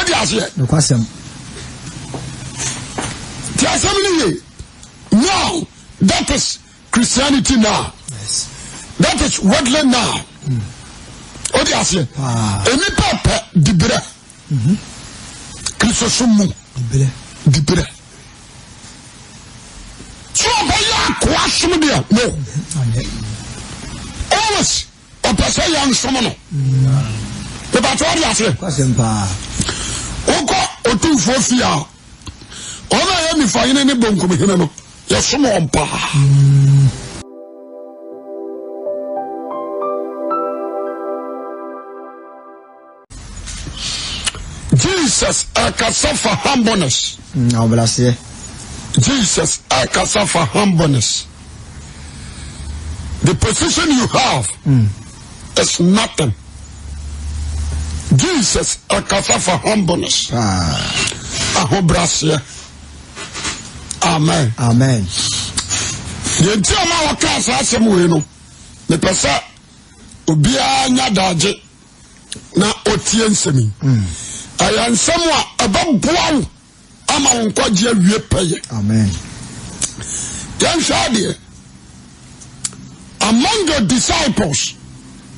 What do you say? No question. Now, that is Christianity now. Yes. That is worldly now. What do you say? Any papa dibra. Christosumu dibra. So ya kwasum dia. No. Always opesa young someone. The battle ya say. Question pa. Oko otu fofia. Ona ya mi fa yene ne bonko me hene no. Ya somo ompa. Jesus akasafa humbleness. Jesus akasafa humbleness. The position you have is nothing. Jesus akasafa humbleness. Ahobrasia. Amen. Amen. The entire class has some way no. The person ubia nyadaje na otiensemi. I am someone above bow. I'm on Quadia Repay. Amen. Then Shadia among the disciples,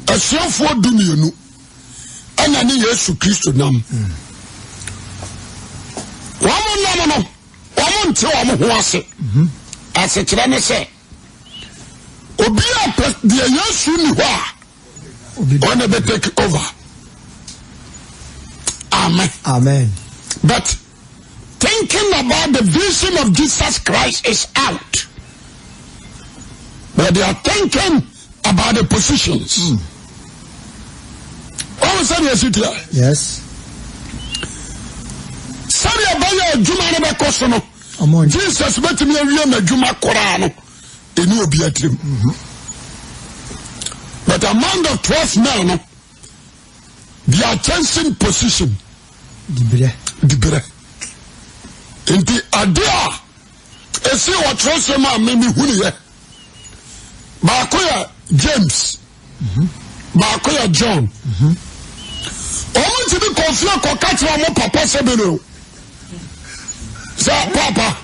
a self for Dumianu, and I need Jesus Christ nam. One till I'm was it. As a Chilana say, Obia the Yasu Niwa, never take over. Amen. Amen. But thinking about the vision of Jesus Christ is out. But they are thinking about the positions. What was that? Yes. Sorry about Juma never cost. Jesus met me a Juma Korano in your beatrim. But among the 12 men, their changing position. Dibere. In the idea, I see what Rosema made me who Bakoya James, Bakoya John. Almost to be confused, or catch one papa Sabino. So, Papa,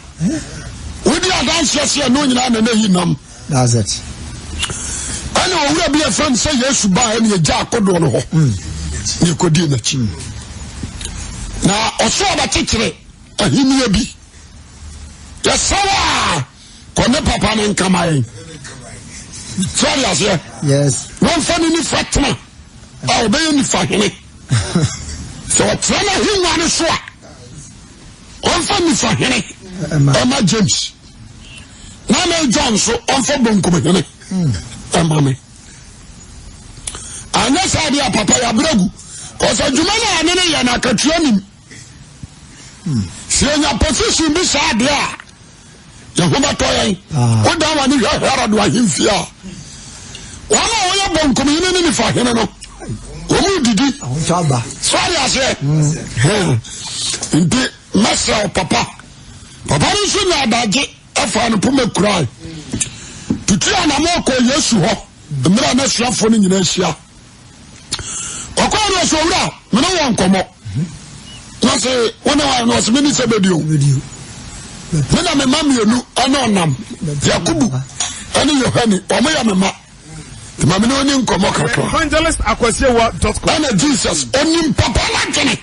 we did dance yesterday, no, you know, that's it. I know we'll be a friend say yes to buy any jack or don't know. You could do that. Now, also about teaching a him be. Yes, sir. Kone papa and come. Sorry, I say. Yes. One funny new Fatima. I'll be in the family. So, a trainer, he want to swap. One funny family. Emma James. Nana John, so on for Bunkum. Emma. And that's how they are Papa Yabragu. Because a Jumana and any and I can train him. See your position beside there. Jehovah Toy. What down when you heard do I him fear? One of your bone community for him. Who did it? Sorry, I said. In the master of Papa. Papa is in that I found a pume cry. To try an amoko, yes, you are. The man is your phone in Asia. Okwari osowura me no won komo na say wona wa no se me ni se bedio me na me mamienu ana onam Yakubu ani Yohani omo ya me ma ma me no ni nkomo kakra evangelist@akwasewa.com ana Jesus onim papa la gene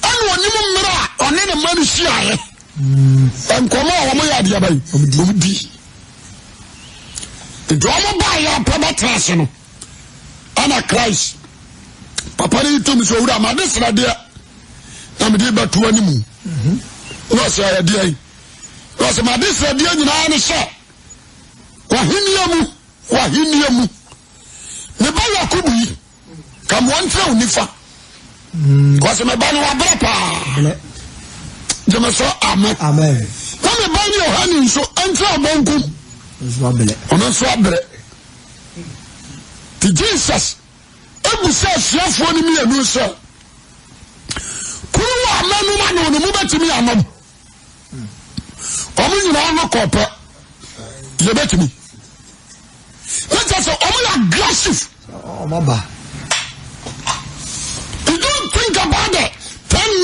ana onim mmira one ne manu hia nkomo omo ya de abai obdi the drama by ya papa trash no ana Christ Papa ni to me so wura ma desra de na me de batu animu no se ya de ai no se ma desra de nyina ne se wahiniamu ne ba Yakubu yi kam wontra unifa ko se me ba no abrapa je so amen ko me ba ni Yohani so entra bonku ono so abre ti Jesus Ebu se fiafo ni mi enu se kuru amanu ma no mu betimi amam omu nyina no kopa ye betimi let's say omu aggressive maba you don't think about it 10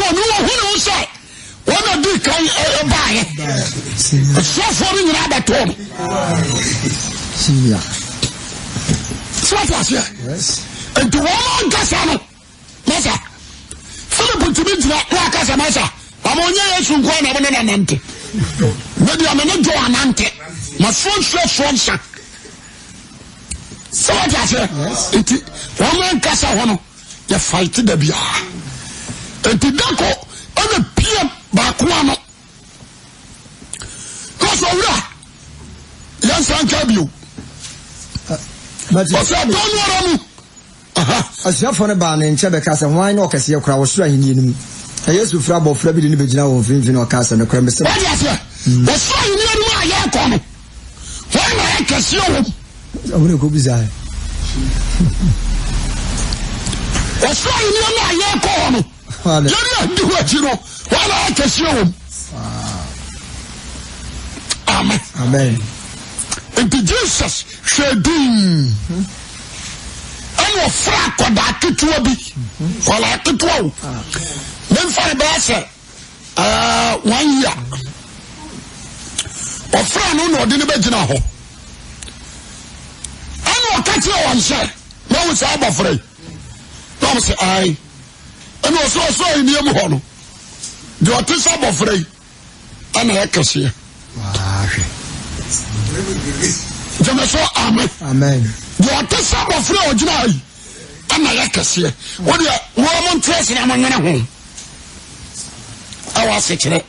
so no who say one do kan buy so for you na that one so what was here yes and to one kasano masa Philip to be na kasa masa amonya yesu nko na bana nante maybe amene jo anante ma so so what was here it one kasa hono ya fight da bia enti dako ana pia ba ko ano koso wura yan san kabio but don't worry asiafo ne ba ne nche be kasa hwan na okase yakura wo so ahini nim yesu fra bo fra bi ni begina wo mfimfini okasa ne kura mese wo so ahini nim aye ko no hwan na yakase wo awune ko bizai wo so ahini nim aye ko no yari adi wa chiro wala yakase wo amen amen enti Jesus shedin and fra koda ketua bi wala ketua o men fa ba se 1 year o fra no no de ne begina ho and o ka ti o nse no we say ba fra no me say ai and o so ni em ho no de o ti sa ba fra and e kase Jamaso amen. Amen. You take some of the original. And I like to see what you woman trace in among them. I was sitting it.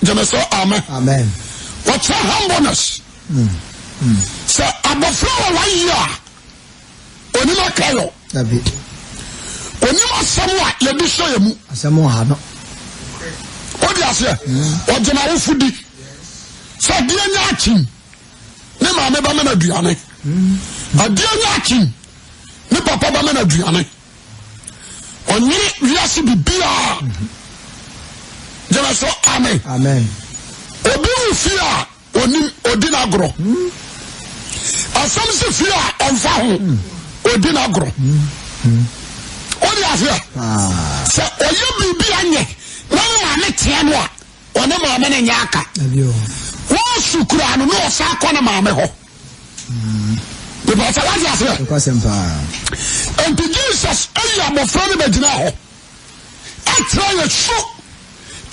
Jamaso amen. Amen. What's your humbleness? So, I'm a flower 1 year. Onima Kayo. Onima Samoa, you be show you. Samoa, no. What do you say? What Jamaru Fudi? So, dear Natin. Ne maame ba mena aduane adia nyachi ne papa ba mena aduane onyere wiase bibia jema so amen amen obi ufia onim odina agro asam se fia onfa ho odina agro odi afia se oye bibia nye na maame tie no a one maame ne nyaka wọ́n sùkúrò ànú ní ọ̀sán akọ́nà màmí họ. Ìbọ̀sẹ̀ wájú àfẹ́. Ẹ̀ntì Jesus ẹ̀yẹ àbọ̀fẹ́ ní bẹ̀gyìnà họ. Ẹ̀ tẹ̀lé yẹ sọ.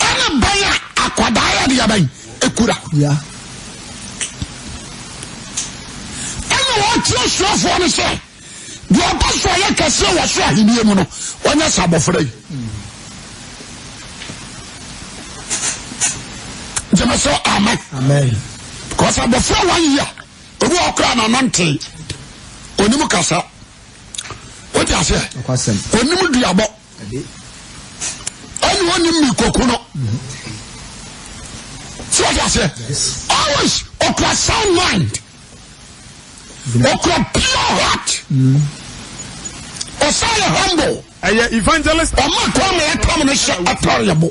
Ẹ̀nì bẹ́yà àkọ́dá yẹ di yàbẹ̀yìn ekura. Ẹ̀nì wọ́n ti ẹ̀sùnfọ́ ni sẹ́. Bí ọba sọ yẹ kẹsí wọ́n sọ àhìníyẹ mu no wọ́n yẹ sọ àbọ̀fẹ́ yìí. Jamaso amen. Amen. Because before 1 year, we walk around on Monday. Onimu kasa. What you say? Onimu diabo. Anyone in me kokuno. So what you say? Always okra sound mind. Okra pure heart. Osaya humble. Evangelist. Oma kwa me come na share atoriabo.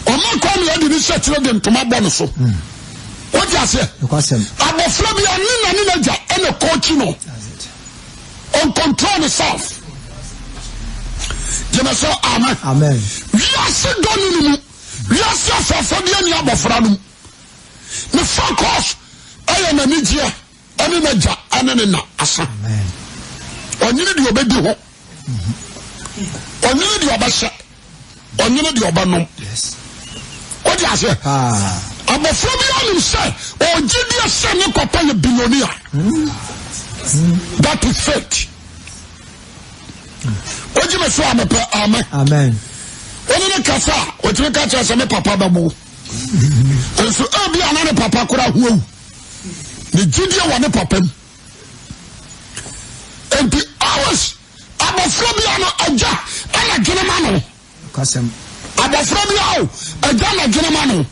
Oma come here the research them to my bonus. What you say? Abofra bi ani na ja e no coach no. On control yourself. Je me so amen. Amen. We are so done ni. We are so for the ani abofra no. The focus I na ni je ani na ja ani na asa. Amen. Onye di obedi ho. Onye di obasha. Onye di obanom. Yes. What you say? Abofra bi on say o gidi say ni papa ye billionaire. That is faith. What you me so amen. Amen. Oni ne kasa, o ti ka cha say me papa ba mo. So e bi anane papa kura huo. Ni gidi wa ne papa m. And the hours abofra bi ano aja ana gene ma no. Kasem. Abofra bi awo aja na gene ma no.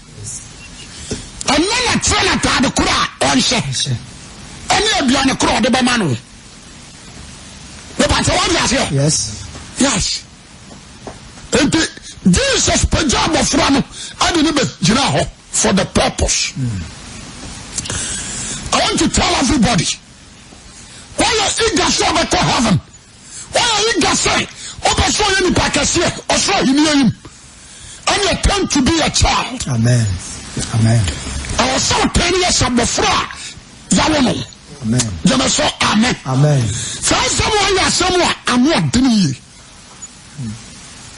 Anana trena ta de kura onhye. Any aduane kura de ba ma no. But what you say? Yes. Yes. And Jesus pajab of Rano, I didn't be Jinaho for the purpose. I want to tell everybody why are you eager to heaven? Why are you eager to say Oba so ye ni pakase oso hini and you turn to be a child. Amen. Amen. I was so 10 years of the fra yawono. Amen. Jamaso amen. Amen. So someone ya someone I'm not doing.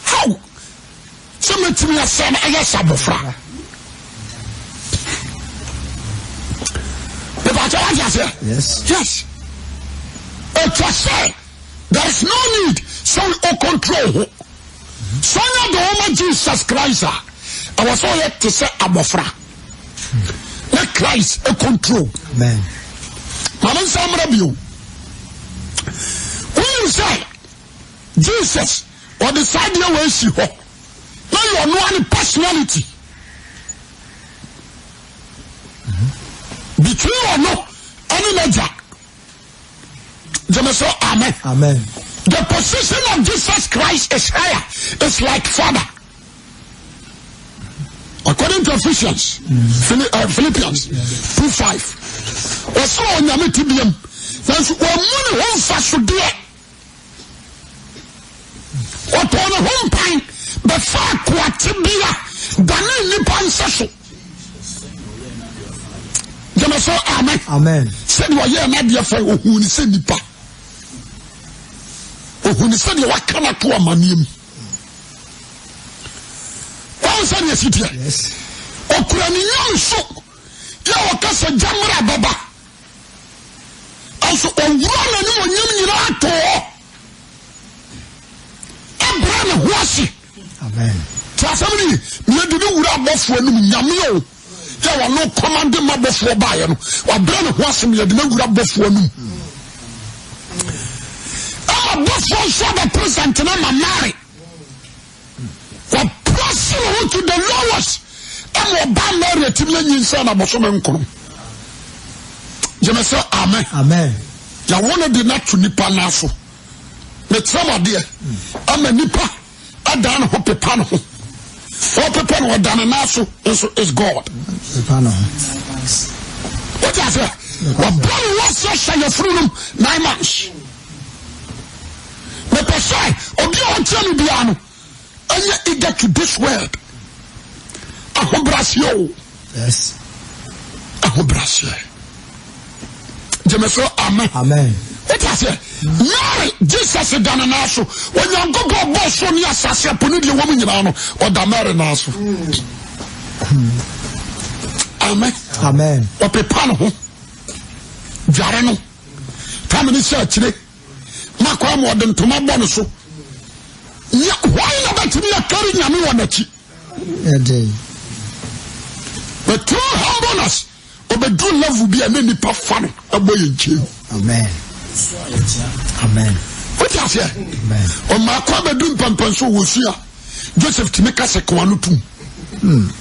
How? Someone to me a son yes of the fra. Yes. Yes. It was said there is no need so or control. So now the woman Jesus Christ, I was all yet to say abofra. Let Christ a control. Amen. Mama Sam you. When you say Jesus or the side your way she ho, now you are no any personality. Between or no any major. Say amen. Amen. The position of Jesus Christ is higher. It's like Father. According to Ephesians, Philippians 2:5. Also on your medium, there's one money home Saturday. What on a home pine, but far quatibia, than any pan session. Say amen. Amen. Said what you're not dear for who is in the park. When he said, what can I do a manium? What was that? Yes. O Kuranian so, Yawakasa Jamra Baba. Also, on one and one Yamirato. Abraham Wasi. Amen. Somebody, you do not buff when Yamio. There were no commanding my buff for Bayern. Or Abraham Wasi, you did not buff for me. Before so the president and I'm married. For pressing who to the lowest and we're by married to me in son of Bosomenko. You may say amen. Amen. You wanted the not to Nipa Naso. The trauma dear. I'm a Nipa. I done Hope Pano. Hope Pano or done Naso is God. What is it? What brother was your freedom 9 months. The person, or you tell me piano, and yet you get to this world. I hope Brazil. Yes. I hope Brazil. Jemeso, amen. Amen. What I say? Mary, Jesus is done an asso. When you go boss on your sassia, put your woman or the Mary Nasso. Amen. Amen. Or Pepano. Jarano. Time in the church today. Makwa more than to my bonus. Why not to be a carrying a new one at you? But true humbleness or the true love will be a many puff fun a boy in jail. Amen. Amen. What is it? Amen. On my quabba doing pampanso will see Joseph to make us a quanutu. Amen.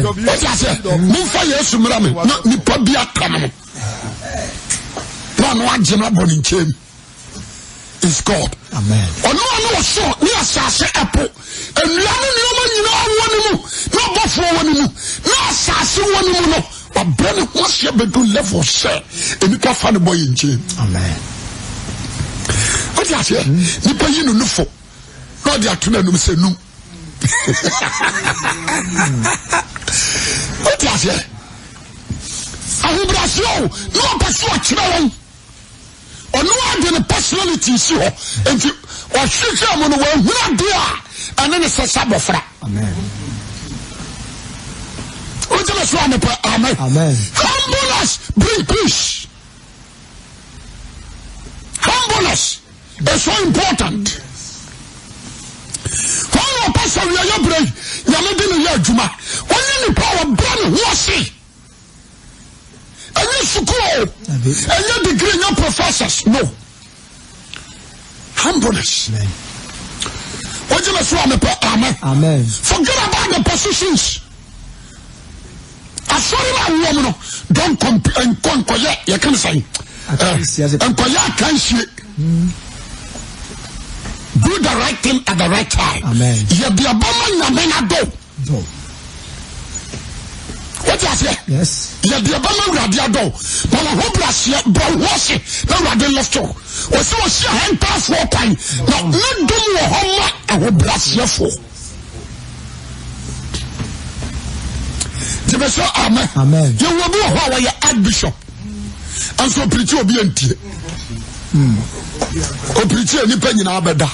What I said, move for yes, Murami, not Nipobia Canon. One one Jimabon in chain is God. Amen. Or no one was so near Sasha Apple, and Lamin woman, you know, one more, no buffer one more, no Sassy one more, but Brennan was your bedroom level, sir, and you can find a boy in chain. Amen. What I said, Nipa, you know, no for God, the afternoon, say no. What is it? I will Brazil, no person or no other personality is here, and you or shoot them on the way, we are there, and then it's a sabafra. Amen. What is it? Amen. Amen. Humbleness bring peace. Humbleness is so important. One person we are your brain, Yamadin Yajuma. Only power brand was and you school and your degree, your professors. No. Humbleness. Amen. What you must want to amen. Amen. Forget about the positions. I sorry my woman. Don't compare. You can say. And can't see. Do the right thing at the right time. Amen. You be a woman, you may not do. What you say? Yes. Ya de ba ma wurade ado. Ba la ho brasia, bro wose. Na wurade lofto. O se o sia henta fo kwan. Na no dum wo ho ma ho brasia fo. Jebeso amen. Amen. You will be ho wa ya archbishop. And so preach obi antie. O preach ni pa nyina abeda.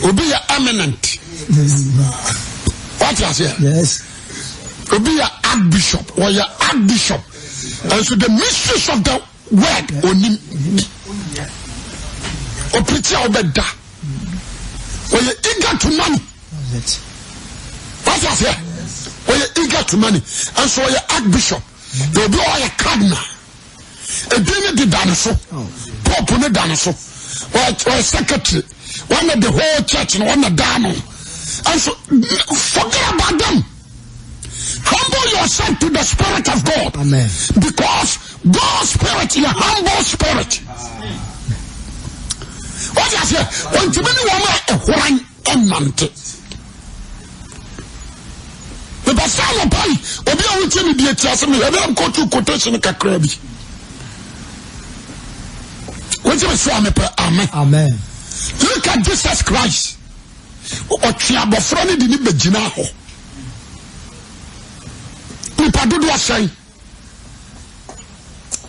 Obi ya eminent. What you say? Yes. Obi ya archbishop or ya archbishop. And so the mysteries of the word onim. O preach obeda. Or you eager to money. What you say? Or you eager to money. And so you archbishop. You be all a cardinal. A dinner did dinosaur. Pope on the dinosaur. Or secretary. One of the whole church and one of Dano. And so forget about them. Humble yourself to the Spirit of God. Amen. Because God's Spirit is a humble spirit. What do I say? When too many women are whine and mante. The Basala Pai, or be able to be a chasm, I don't go to quotation like a crabby. What do I say? Amen. Amen. Look at Jesus Christ. Or Tiabafroni di Nibejinaho. Nipa do a say.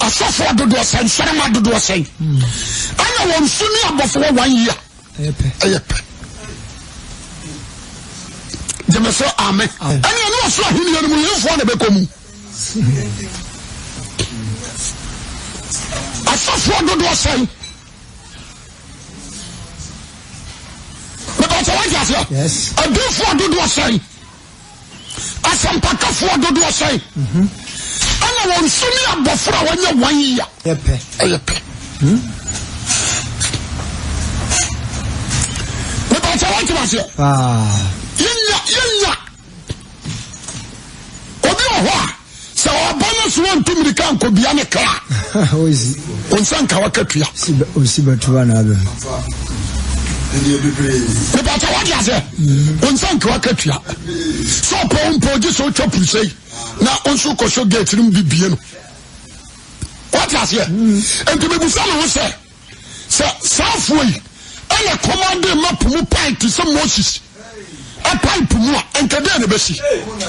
A sofa do a say, Sarama do a say. I want Sunni before 1 year. Ayepe. Jemeso amen. And you know so him you for the bekomu. A sofa do a say. Yes. A do for do a say. A some pack for do a say. And I want Sunni before 1 year. Ayepe. But I want to say. Yenya. Obi oho. So bonus want to me kan ko bia ne kra. How is it? On sanka wakatua. Sibatua na be. But I want to say. On sanka wakatua. So pon so chop say. Na on so ko so gate nim bibie no. What you say? And to be busa no say. Southway. And a command map mu pipe to some Moses. A pipe more and Kadena Bessie. What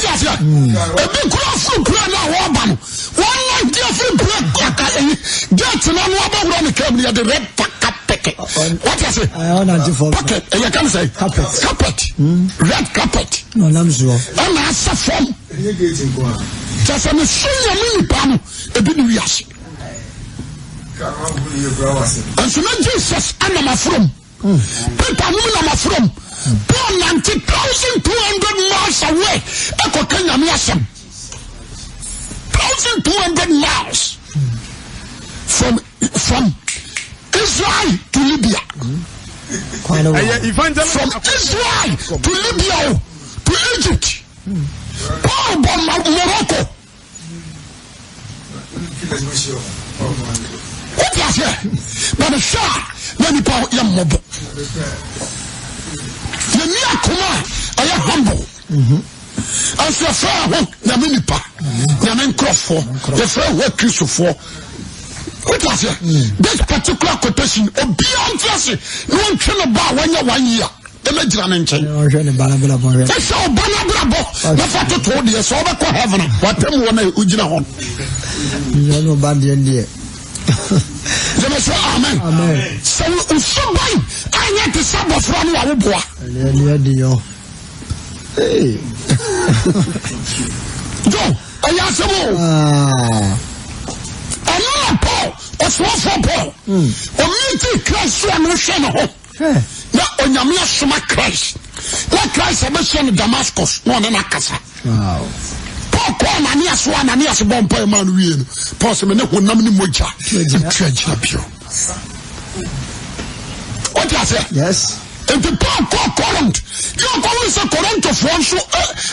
is that? A big cross from Prana Waban. 1 night, dear free bread, get to know about when it came near the red packet. What is it? I pocket, and you can say carpet, red carpet. No, I'm sure. And I saw from just a senior mini panel, a bit reaction. And so now Jesus and my from people know my from 90,200 miles away. Eko Kenya miasem 1,200 miles from Israel to Libya. From Israel to Libya to Egypt. Paul Morocco. What is it? But the Shah, when you call young mob, the near Kuma, I am humble. As your friend, Yaminipa, Yamin Crawford, the friend work Christopher. What is it? This particular quotation, or beyond just no one can about 1 year. The Mediterranean chain. That's how Banabra, the photo told you, so over heaven. What them woman Ujina home. You know, Bandy. Amen. Amen. So, somebody, I need to Sabbath from our boy. Hey. Joe, I ask you. I know Paul, or small for Paul. Or meeting Christ and Ocean home. Now, on your mere summer Christ. Like Christ, I was in Damascus, one in Akasa. Wow. Paul, Ananias, one Ananias, born by man, possibly no one nominee Moja. What do I say? Yes. And the Paul called Corinth. You're always a Corinth of one, so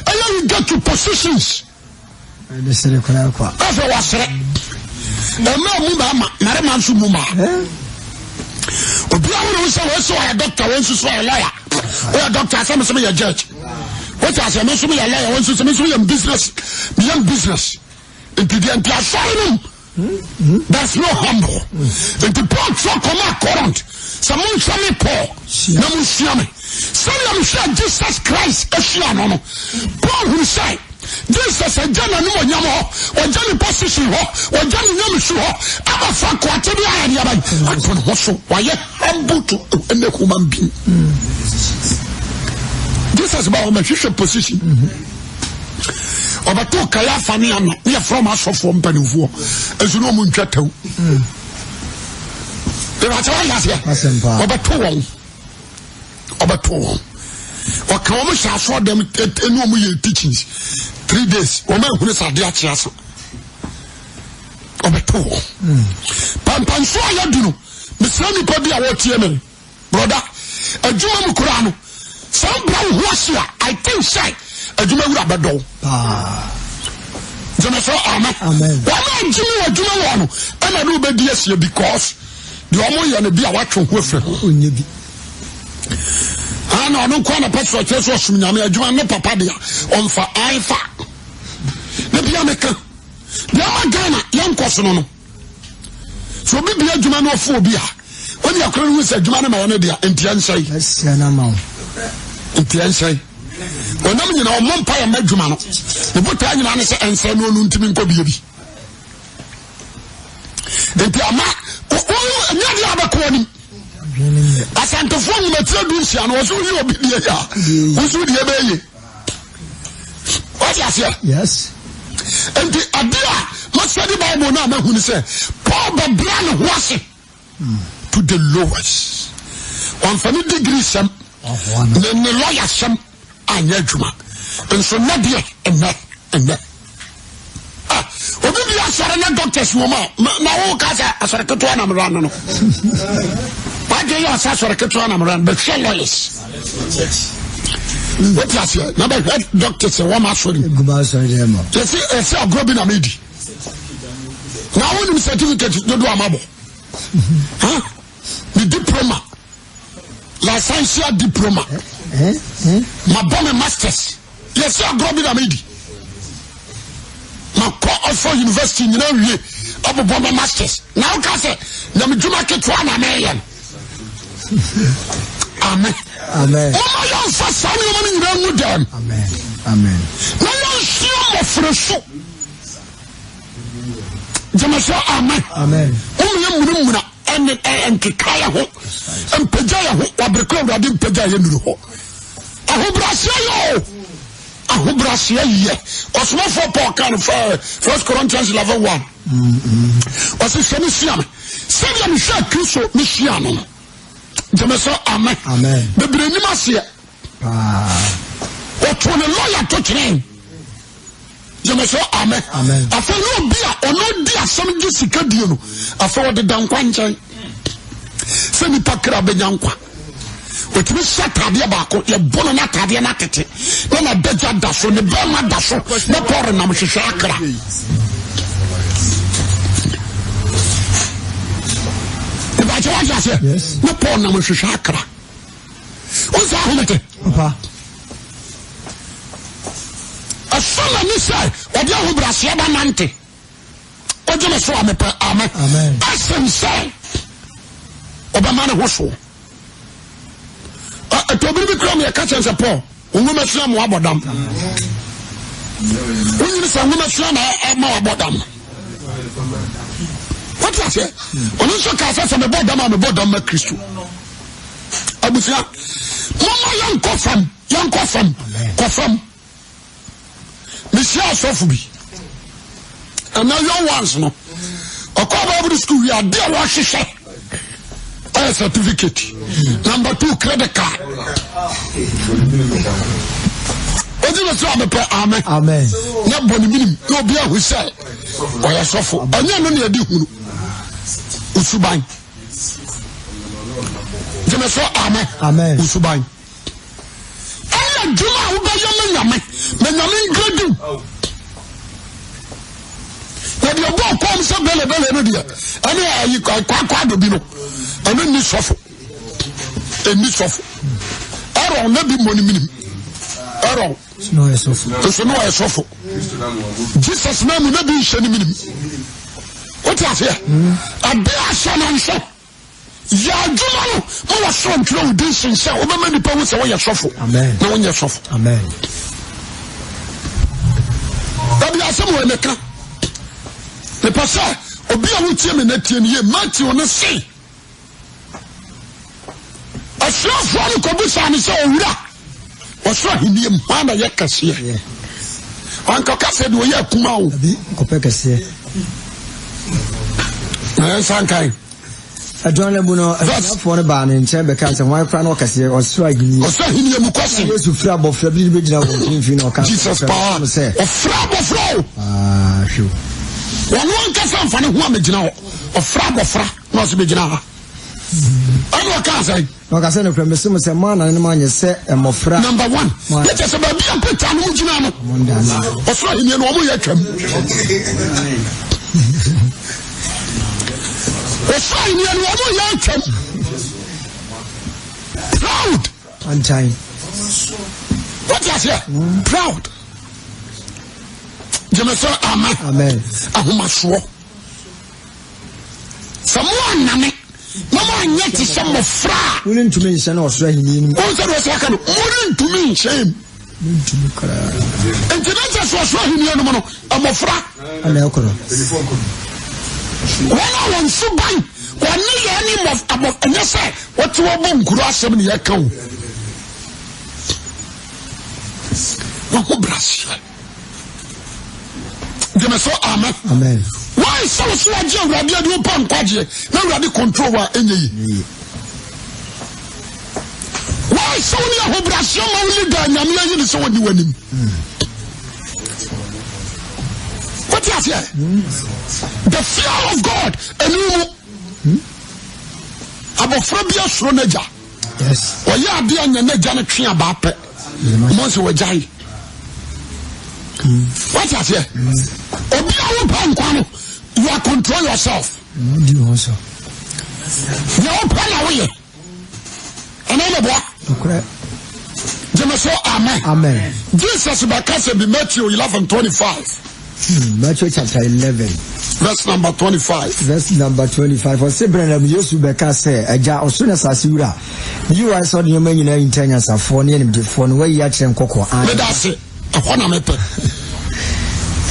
I get to positions. That's what I said. No, Muma, Naramansu Muma. Obia who say we so a doctor, we so a lawyer. We a doctor, some say a judge. What I say, me so a lawyer, we so me a business, young business. Into the entire asylum. That's no humble. Into Paul so come out current. Someone say me Paul. No me see me. Some say Jesus Christ. No. Paul who say Jesus a jana no nyamo o jani position ho o jani nyamisu ho aba fa kwate bi aya dia bai anto no so why humble to any human being. Jesus ba o ma position. Obato kaya fani ana we from us from panifo ezu no mu ntwataw e ba tawa yase obato won waka o mo sha so dem enu o mo ye teachings 3 days o ma hunu sade a chia so obato pampan so ya dunu misrani pa bi a wo tie me brother aduma mu kura no some brown hosia I think say aduma wura bedo jama so amen wama aduma aduma wono ana do be die sie because the omo ye no bi a watwe ho afre onye bi ana no kwa na pastor cheso sum nyame aduma no papa dia onfa aifa na bia meka bia magana yankoso no so bi bia aduma no ofo obi a oni akora no se aduma no ma no dia entiansai na ma entiansai onam nyina o mompa ya madwuma no ne bota nyina ne se ensa no onu ntimi nko bia bi enti ama o nyadi abako ni asantofo nyina tira du nsia no so yi obi die ya wo so die be ye what you say yes enti adia mo study Bible na ma hu ni se Paul the brand wase to the lowest on family degree some the lawyer some anya djuma enso na de enne obi bi asore na doctors wo ma na wo ka sa asore keto na mran no pa de yo asore keto na mran but lawyers what you say na be doctors wo ma asore guba asore dem je see agrobi na medi na wo ni certificate do amabo the diploma licentiate diploma ma bombe masters yes agrobi na medi ma ko Oxford University nyina wie abo bombe masters now ka say na me djuma keto na meyen amen amen mama yo fa sami o mani nyina mu dem amen amen na yo sio mo fresu jama so amen amen o me muna en kikaya ho en pejaya ho wabreko wade pejaya nuru ho ahobrasia ye osmo for Paul kan 1 Corinthians 11:1 osi shemi siam sedia mi sha Kristo mi siam no jama so amen amen bebre ni masia o to ne lawyer to train jama so amen amen afa no bia ono di asem gi sika die no afa wo de dankwa nchen se ni pakra be nyankwa o timi satade ba ko ye bono na tade na tete na daja daso ne ba ma daso na pore na mhwehwe akra e ba je wa se na pore na mhwehwe akra o sa homete papa asala ni sai o dia ho brasia ba nante o je me so amepa amen amen asem sai Obama na hoso atobiri bi kram ya kacha nse Paul onwuma sua mo abodam onyi se onwuma sua na ma abodam what you say onu so ka say me bodam ma Kristo abusia mama yan kofam misia sofu bi and now young ones no okoba Bible school ya dey wa hwehwe certificate. Number 2 credit card. What do you say? Amen. Amen. Not boni minim. No be who say. Or ya suffer. Anya no na di hunu. Usuban. Jeme so amen. Amen. Usuban. Anya juma hu ba yama nyame. Me nyame gradu. Na di obo kom se bele no dia. Ani ayi kwa do bi no. Ani ni sofo eni sofo Aaron na bi moni minim Aaron no esofo Jesus na mu na bi hye ni minim what you say ade ahya na nso ya adwuma no mo wa so ntro udi sinsa o be mani pa wo se wo ye sofo amen na wo nye sofo amen Dabi asem wo neka le pasa obi a wo tie me na tie ni ye Matthew no say asofo no ko bisa ni se owura oso ahini mpa ye kase anka kase de wo ye kuma o abi ko pe kase na sankai adwana bu no afọ ne ba ne nche be ka se wan kra na okase oso ahini mu kwase Yesu fira bofra bi be gina wo finfin na oka Jesus power ofra bofra shu wonu anka sanfa ne ho amegina ho ofra bofra na so be gina ha ano ka sai no ka se ne kra mesu se ma na ne ma nye se emofra number 1 let us be apeta no gina no oso ahini no omo ye twam Fine, you are proud. On time. What is here? Proud. Je me sens amen. Amen. Ahumaswo. Someone name. Mama nyeti se mo fra. Wouldn't to mention or say him. Also was like wouldn't to mean shame. And just was him no no. I'm a fra. And alcohol. When I want to buy, when you of about and yes, what you want to grass in the account. What brass? Give us so amen. Amen. Why so much you ready to do pump quadri? Now ready control any. Why so many brass? You only done, I'm so when you win him. What is here? The fear of God. And you Abofrabia Shroneja. Yes. Or ya be on your Nejana tree about it. Monso Wajai. What is here? Obia Panquano. You are control yourself. You also. No plan away. And I'm a boy. Correct. Jemeso amen. Amen. Jesus Bakasa be Matthew 11:25. Matthew chapter 11. Verse number 25. Verse number 25. For Sebrenam Yesu beka se eja osuna sasiura. You are so the man in intenya safo ne nim de fo no we ya kire nkoko an. Me da se ahona mepe.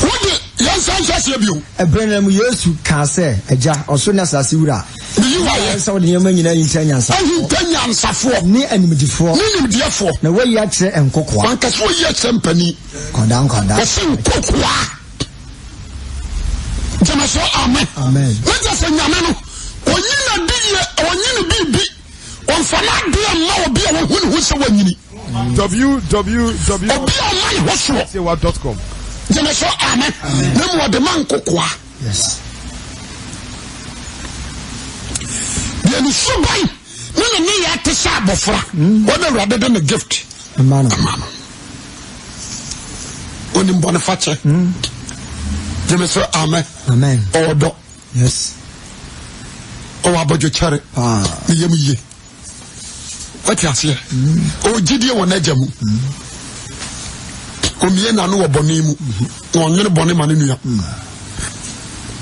What the yan san chase biu. Ebrenam Yesu ka se eja osuna sasiura. You are so the man in intenya safo. Intenya safo. Ni anim de fo. Ni nim de fo. Na we ya kire nkoko an. Anka so ye chempani. Konda. Ose nkoko Jemeso amen. Amen. Let us say nyame no. Onyina biye, onyina bibi. Onfana dia ma obi a wo hu se wanyini. www.sewa.com. Jemeso amen. Nemu ode man kokoa. Yes. Ye ni subai. Nene ni ya tesa abofra. Wona rather than a gift. Amano. Oni mbone fache. Jemeso amen. Amen. Odo. Yes. O abojo chare. Yemu ye. What you say? O jidie wona jamu. O miye na no wo bone mu. O nwere bone ma ne nua.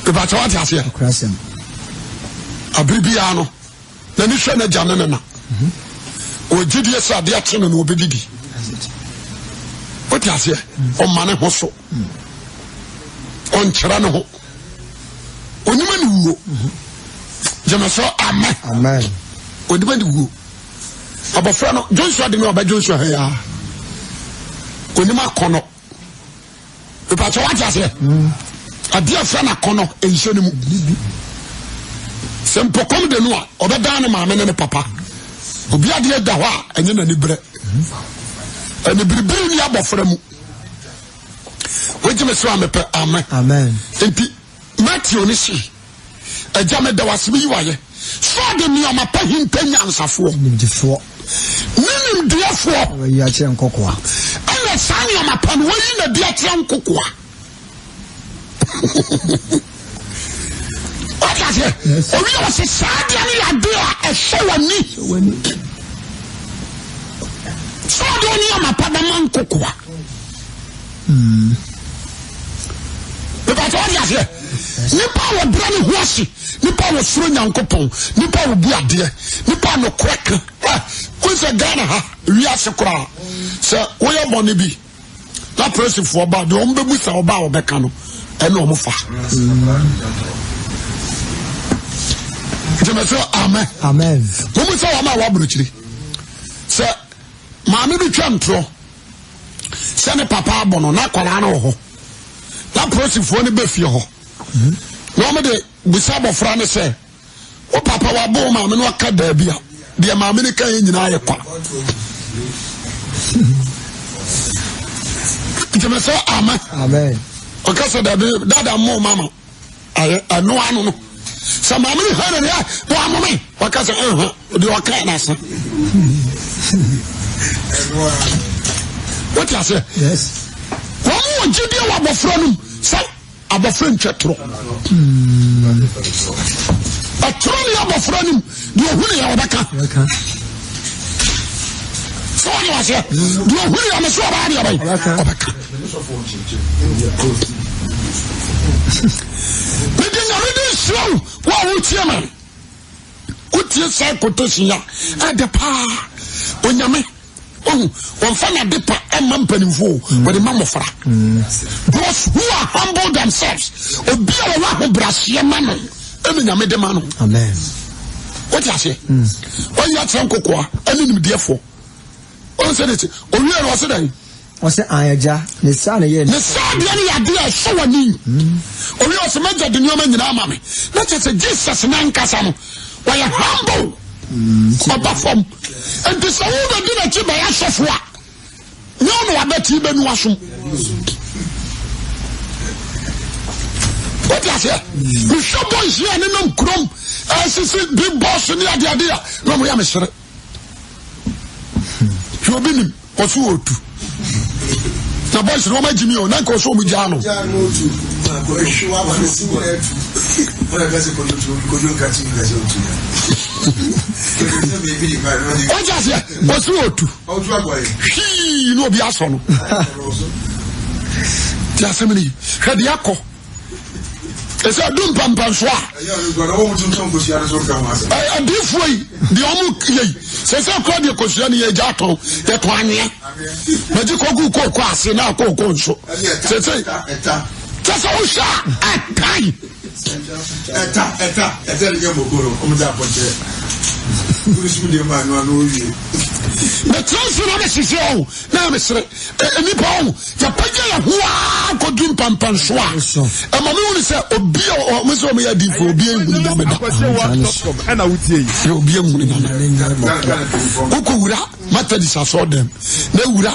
E ba cha what you say? Krasem. Abribia no. Na ni hwe na jane na. O jidie sa de atene no obedidi. What you say? O mane ho so. On kyerɛ no ho onima ni wuo Jemeso amen. Amen. Onima ni wuo abofra no Joshua de no ba Joshua ya onima kono pepa cho what ase adia fra na kono enhye ne mu sempo kom de no a obeda na maame ne papa obi ade da ho a enye na ni bre ene bribiri ni abofra mu Jemeso amepe amen. Amen. Enti Matthew ni si ejame da wasbi yiwaye so de mi oma pa hintanya ansafo Nim de fo. Nim de fo We ya kire nkokoa. Ana sani oma pa no yi na dia kire nkokoa. What is it? Obi o se sadia ni ade a ehwe wani So don't you my padaman cocoa? But I told you, Nipa will brand washi, Nipa will throw young coupon, Nipa will be a dear, Nipa no crack. Who's a Ghana? We are so crowd. Sir, we are money be. That person for about the umbe with our bow becano and no more. Amen. Amen. Who say I'm a wabuchi? Sir, Mammy be chantro. Send papa bono, not Colano. That person for the befio. Normally, we saw a friend say, oh, Papa, wa bo mammy, no cadabia. The America in Iowa. Amen. Amen. Okay, so that more mama. I know I know. Some mammy heard it. One moment. Because do a kindness. What I say? Yes. One more GD about from say about French chatro. A trolley about from him. You really are back. So I was here. You really are so bad. But then I really slow. What would you man? What you say quotation at the power when you make. Oh, one fan of dipper and mumping fool with the mamma fra. Those who are humble themselves will be a lot of brassier man. Amen. What you say? When you are some cocoa, and in therefore. What said it? Oh, you are saying. What's the Ayaja? The son of the son of idea so a name. Oh, you are some major the Newman in our mammy. Not just a Jesus and Cassano. Why a humble? From and this all the dinner to my ass of what? No, I bet you been washing. What is it? You show boys here and no chrome. As you see, big boss and the idea. No, we are Mr. You have been or so. The boys, no, my Jimmy, or Nanko, so with Jano. What is it? What's wrong? He no be asono. Tiasemini, Kadiako. Ese dum pampan soa. I this way, the omu ye. Se kwa de kosia ne ye jato, ye to anye. Meji kogu ko ase na ko nso. Se Tesa usha atai. Eta le mokoro, omuja ponche. Kurishu de ma no wie. The transfer of the CEO, now Mr. Nippon, the Pagaya Hua could do Pampansoa. And my moon is a Obio or Mizomia di for being with and I would say, you'll be Ukura, Methodist, I saw them. Neura,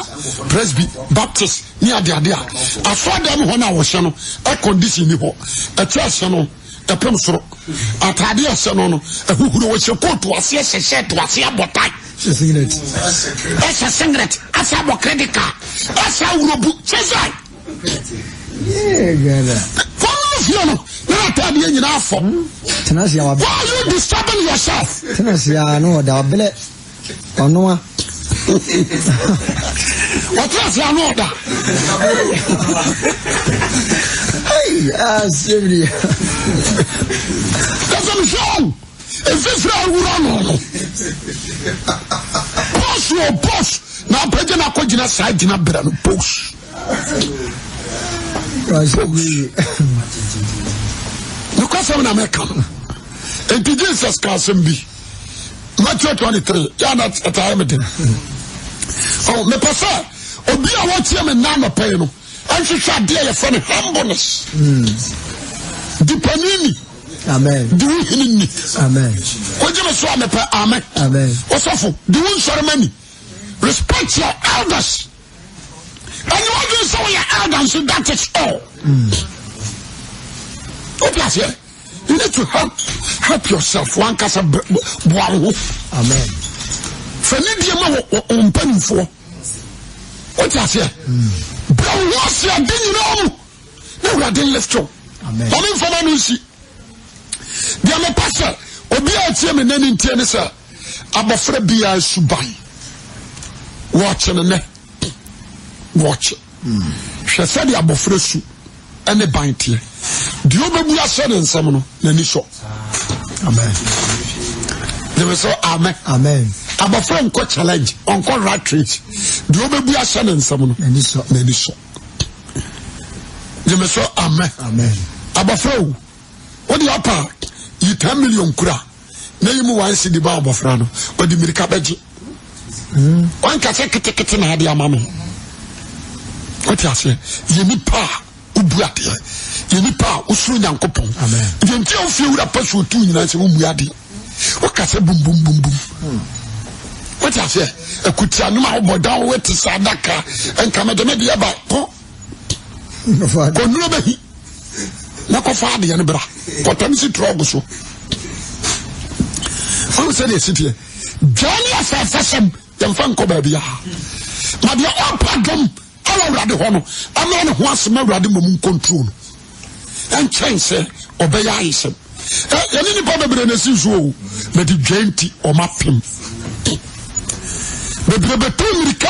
Presby, Baptist, near the idea. I saw them when I was channel, a condition, a church channel. A pencil, a tradition, a who was your coat to assess a set to assess a botai. That's a singlet, as a credit card, as a book, says I. Yeah, follow, not a million enough for. Why are you disturbing yourself? Tenacia, no, the billet. Oh, no. What was your order? Hey, Sylvia. Doesn't show. If this round will run on. Boss your boss. Now, President Akojina side in a better post. Because I'm an American. And Jesus can be. Matthew 23. You're not a time. Oh, me pasa. Obi a watch him and none of paying. And she shall dear your friend humbleness. Dipanini. Amen. Do we Amen. What you saw me per amen. Amen. What's awful? Do we ceremony? Respect your elders. And you want to say your elders, so that is all. What is here? You need to help yourself. One case of Amen. For need penny for. What is here? Brown was here, didn't you know? No, we didn't lift you. Amen. Coming from a new sea. The other pastor, Obia Tim and then in Tennessee, Abafra Bia Subai. watch ne watch hwe said the abofresu ene bantie di obebu ase ne nsem no nani so amen they say amen abofre nko challenge onko rat race di obebu ase ne nsem no nani so they say amen abofre o di apa yi 10 million kura na yimu wan si di ba abofra no o di mirika beji wan ka se kete na ade amame what you say yemi pa ubuade yemi pa usuru nyankopon amen yenti ofie wura pasu otu nyina se muade o ka se bum what you say ekutia no ma obodan we ti sadaka enka me de me dia ba ko no be na ko fa de ne bra ko tam si trogo so how say the city journey afasem dem fan ko ba bia ma de opadom ala urade ho no ama ne ho asema urade mom control en chance obeya isem yani ni pa bebre na si so o me di 20 o mapem bebre beto mirika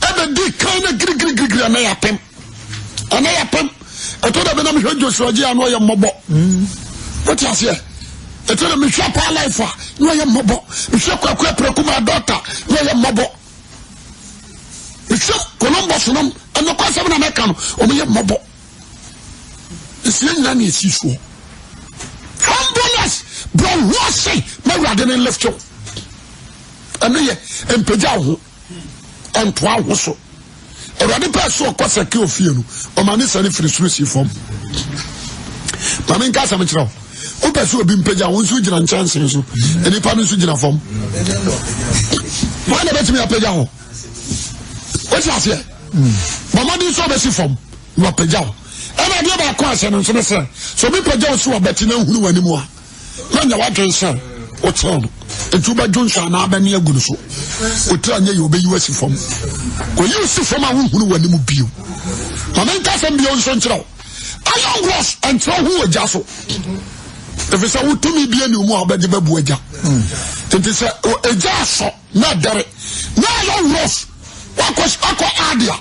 e be di kan na gri na yapem ana yapem eto da be na me hwe Joshua ji anu ye mmobo what you say eto da me hwe pa life a no ye mmobo me hwe kwakwa prekuma daughter no ye mmobo Bishop Columbus nom and no kwase na meka no o me mobo esi nyina na esi so humbleness bro wase ma wade ne lift you eno ye empeja ho entwa ho so erade pa so kwase ke ofie no o ma ne sane firi si fom ma men ka sa me kiro o pe so obi mpeja ho nso gina chance so eni pa no nso gina fom ma na betimi apeja ho what you say mama di so be si fom no peja o e na dia ba kwa se no so say so bi peja so obeti na hunu wani mu a na nya wa dwen say o tell etu ba jonsa na ba ne agunu so o tra nya ye obeyi wasi fom ko yi si fom a hunu wani mu bio mama nka se bio so nkyerɛ ayon gross antro hu agya so if say wutumi bia ni mu a obedi babu agya tenti say agya so na dare na ayon gross wako adia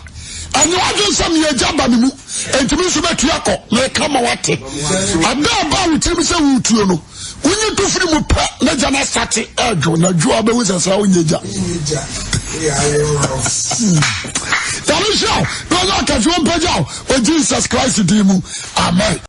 and you want some ye jamba ni mu entimi so betu akọ na kama wate ada ba wutimi se wutuo no unyi to firi mu pa na jana sate adwo na dwo abewu sasa onyeja Tamisha, no, no, because you won't pay out. Oh, Jesus Christ, amen.